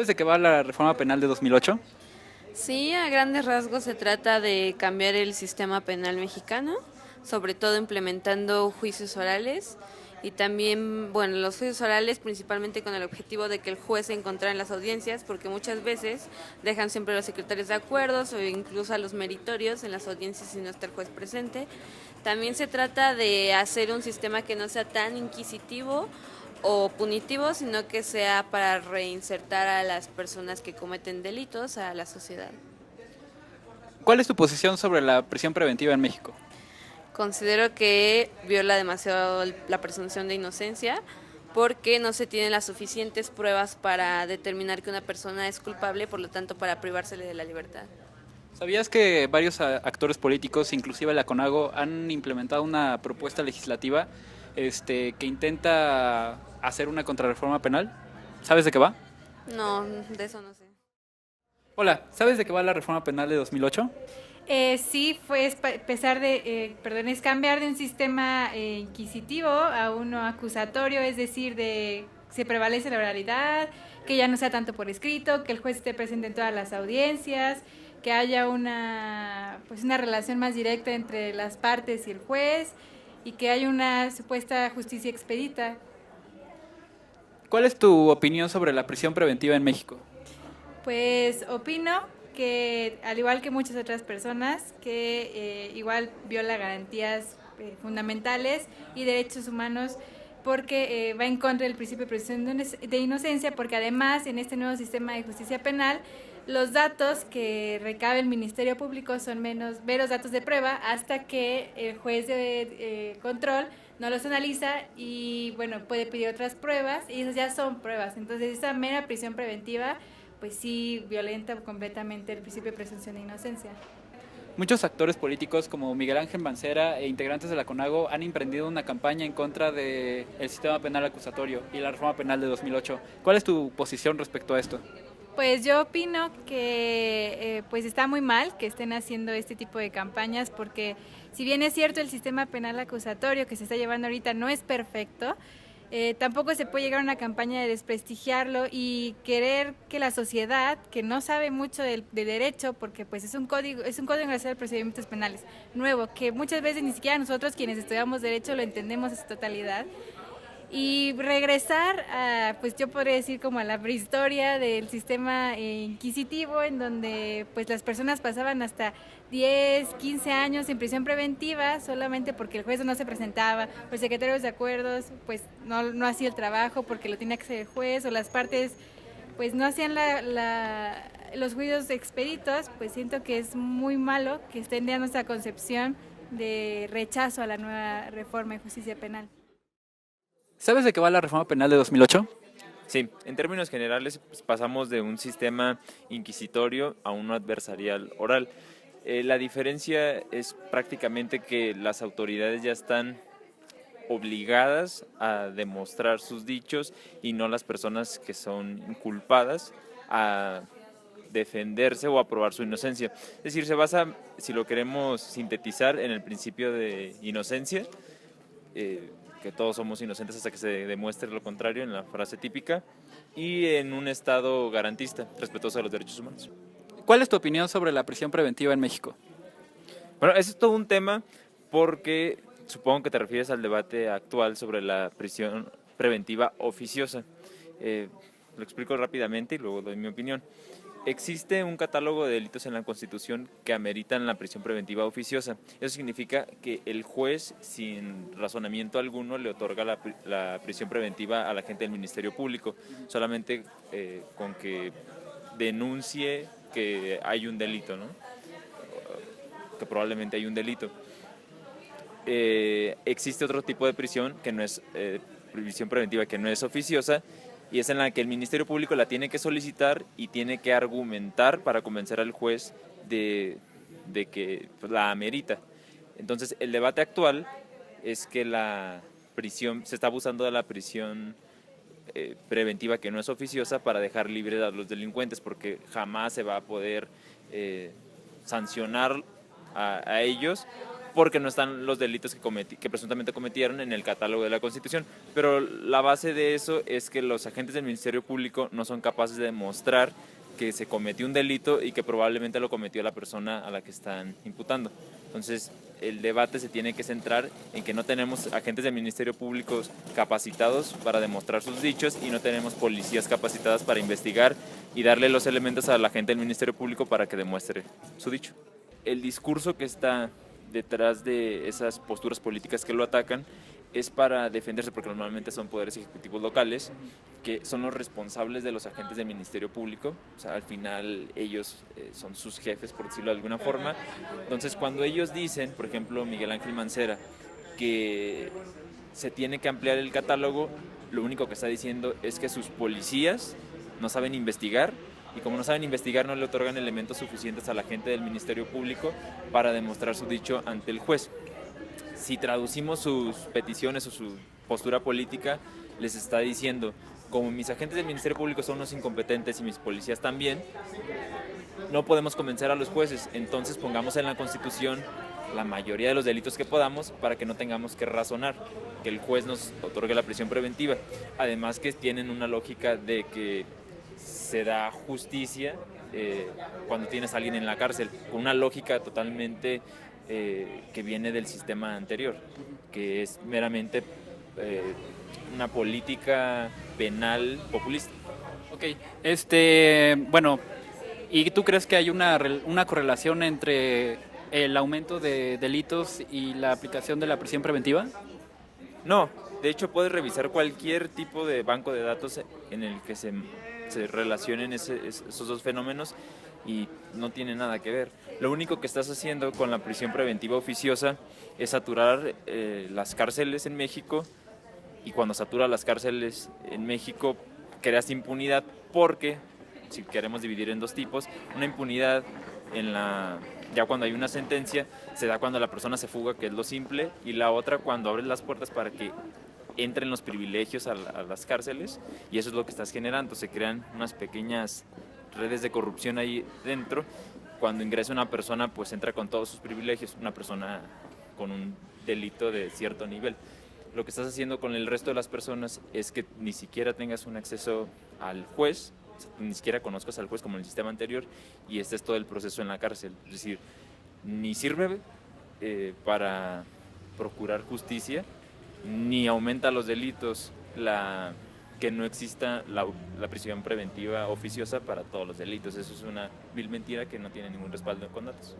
¿Sabes de qué va la reforma penal de 2008? Sí, a grandes rasgos se trata de cambiar el sistema penal mexicano, sobre todo implementando juicios orales y también, bueno, los juicios orales principalmente con el objetivo de que el juez se encontrara en las audiencias, porque muchas veces dejan siempre a los secretarios de acuerdos o incluso a los meritorios en las audiencias si no está el juez presente. También se trata de hacer un sistema que no sea tan inquisitivo o punitivo, sino que sea para reinsertar a las personas que cometen delitos a la sociedad. ¿Cuál es tu posición sobre la prisión preventiva en México? Considero que viola demasiado la presunción de inocencia porque no se tienen las suficientes pruebas para determinar que una persona es culpable, por lo tanto para privársele de la libertad. ¿Sabías que varios actores políticos, inclusive la CONAGO, han implementado una propuesta legislativa que intenta hacer una contrarreforma penal? ¿Sabes de qué va? No, de eso no sé. Hola, ¿sabes de qué va la reforma penal de 2008? Sí, fue pesar de, perdón, es cambiar de un sistema inquisitivo a uno acusatorio, es decir, de se prevalece la oralidad, que ya no sea tanto por escrito, que el juez esté presente en todas las audiencias, que haya una relación más directa entre las partes y el juez y que haya una supuesta justicia expedita. ¿Cuál es tu opinión sobre la prisión preventiva en México? Pues opino que, al igual que muchas otras personas, que igual viola garantías fundamentales y derechos humanos porque va en contra del principio de presunción de inocencia, porque además en este nuevo sistema de justicia penal los datos que recabe el Ministerio Público son meros datos de prueba hasta que el juez de control no los analiza y bueno, puede pedir otras pruebas y esas ya son pruebas. Entonces esa mera prisión preventiva pues sí violenta completamente el principio de presunción de inocencia. Muchos actores políticos como Miguel Ángel Mancera e integrantes de la CONAGO han emprendido una campaña en contra del sistema penal acusatorio y la reforma penal de 2008. ¿Cuál es tu posición respecto a esto? Pues yo opino que pues está muy mal que estén haciendo este tipo de campañas porque si bien es cierto el sistema penal acusatorio que se está llevando ahorita no es perfecto, tampoco se puede llegar a una campaña de desprestigiarlo y querer que la sociedad, que no sabe mucho de derecho, porque pues es un código nacional de procedimientos penales nuevo, que muchas veces ni siquiera nosotros quienes estudiamos derecho lo entendemos en su totalidad, y regresar a, pues yo podría decir como a la prehistoria del sistema inquisitivo, en donde pues las personas pasaban hasta 10, 15 años en prisión preventiva solamente porque el juez no se presentaba, o el secretario de acuerdos pues no hacía el trabajo porque lo tenía que hacer el juez, o las partes pues no hacían los juicios expeditos. Pues siento que es muy malo que estén dando esta concepción de rechazo a la nueva reforma de justicia penal. ¿Sabes de qué va la reforma penal de 2008? Sí, en términos generales pues, pasamos de un sistema inquisitorio a uno adversarial oral. La diferencia es prácticamente que las autoridades ya están obligadas a demostrar sus dichos y no las personas que son culpadas a defenderse o a probar su inocencia. Es decir, se basa, si lo queremos sintetizar, en el principio de inocencia, que todos somos inocentes hasta que se demuestre lo contrario, en la frase típica, y en un Estado garantista, respetuoso de los derechos humanos. ¿Cuál es tu opinión sobre la prisión preventiva en México? Bueno, ese es todo un tema porque supongo que te refieres al debate actual sobre la prisión preventiva oficiosa. Lo explico rápidamente y luego doy mi opinión. Existe un catálogo de delitos en la Constitución que ameritan la prisión preventiva oficiosa. Eso significa que el juez, sin razonamiento alguno, le otorga la prisión preventiva a la gente del Ministerio Público, solamente con que denuncie que hay un delito, ¿no? Que probablemente hay un delito. Existe otro tipo de prisión que no es prisión preventiva, que no es oficiosa, y es en la que el Ministerio Público la tiene que solicitar y tiene que argumentar para convencer al juez de que la amerita. Entonces, el debate actual es que se está abusando de la prisión preventiva que no es oficiosa para dejar libres a los delincuentes, porque jamás se va a poder sancionar a ellos porque no están los delitos que presuntamente cometieron en el catálogo de la Constitución. Pero la base de eso es que los agentes del Ministerio Público no son capaces de demostrar que se cometió un delito y que probablemente lo cometió la persona a la que están imputando. Entonces, el debate se tiene que centrar en que no tenemos agentes del Ministerio Público capacitados para demostrar sus dichos y no tenemos policías capacitadas para investigar y darle los elementos a la gente del Ministerio Público para que demuestre su dicho. El discurso que está detrás de esas posturas políticas que lo atacan es para defenderse, porque normalmente son poderes ejecutivos locales que son los responsables de los agentes del Ministerio Público. O sea, al final ellos son sus jefes, por decirlo de alguna forma. Entonces, cuando ellos dicen, por ejemplo, Miguel Ángel Mancera, que se tiene que ampliar el catálogo, lo único que está diciendo es que sus policías no saben investigar, y como no saben investigar, no le otorgan elementos suficientes a la gente del Ministerio Público para demostrar su dicho ante el juez. Si traducimos sus peticiones o su postura política, les está diciendo, como mis agentes del Ministerio Público son unos incompetentes y mis policías también, no podemos convencer a los jueces, entonces pongamos en la Constitución la mayoría de los delitos que podamos para que no tengamos que razonar, que el juez nos otorgue la prisión preventiva. Además que tienen una lógica de que se da justicia cuando tienes a alguien en la cárcel, con una lógica totalmente que viene del sistema anterior, que es meramente una política penal populista. Ok, bueno, ¿y tú crees que hay una correlación entre el aumento de delitos y la aplicación de la prisión preventiva? No, de hecho puedes revisar cualquier tipo de banco de datos en el que se relacionen esos dos fenómenos y no tiene nada que ver. Lo único que estás haciendo con la prisión preventiva oficiosa es saturar las cárceles en México, y cuando satura las cárceles en México creas impunidad, porque si queremos dividir en dos tipos, una impunidad ya cuando hay una sentencia se da cuando la persona se fuga, que es lo simple, y la otra cuando abres las puertas para que entren los privilegios a las cárceles, y eso es lo que estás generando. Se crean unas pequeñas redes de corrupción ahí dentro. Cuando ingresa una persona, pues entra con todos sus privilegios, una persona con un delito de cierto nivel. Lo que estás haciendo con el resto de las personas es que ni siquiera tengas un acceso al juez, ni siquiera conozcas al juez como en el sistema anterior, y este es todo el proceso en la cárcel. Es decir, ni sirve para procurar justicia, ni aumenta los delitos que no exista la prisión preventiva oficiosa para todos los delitos. Eso es una vil mentira que no tiene ningún respaldo con datos.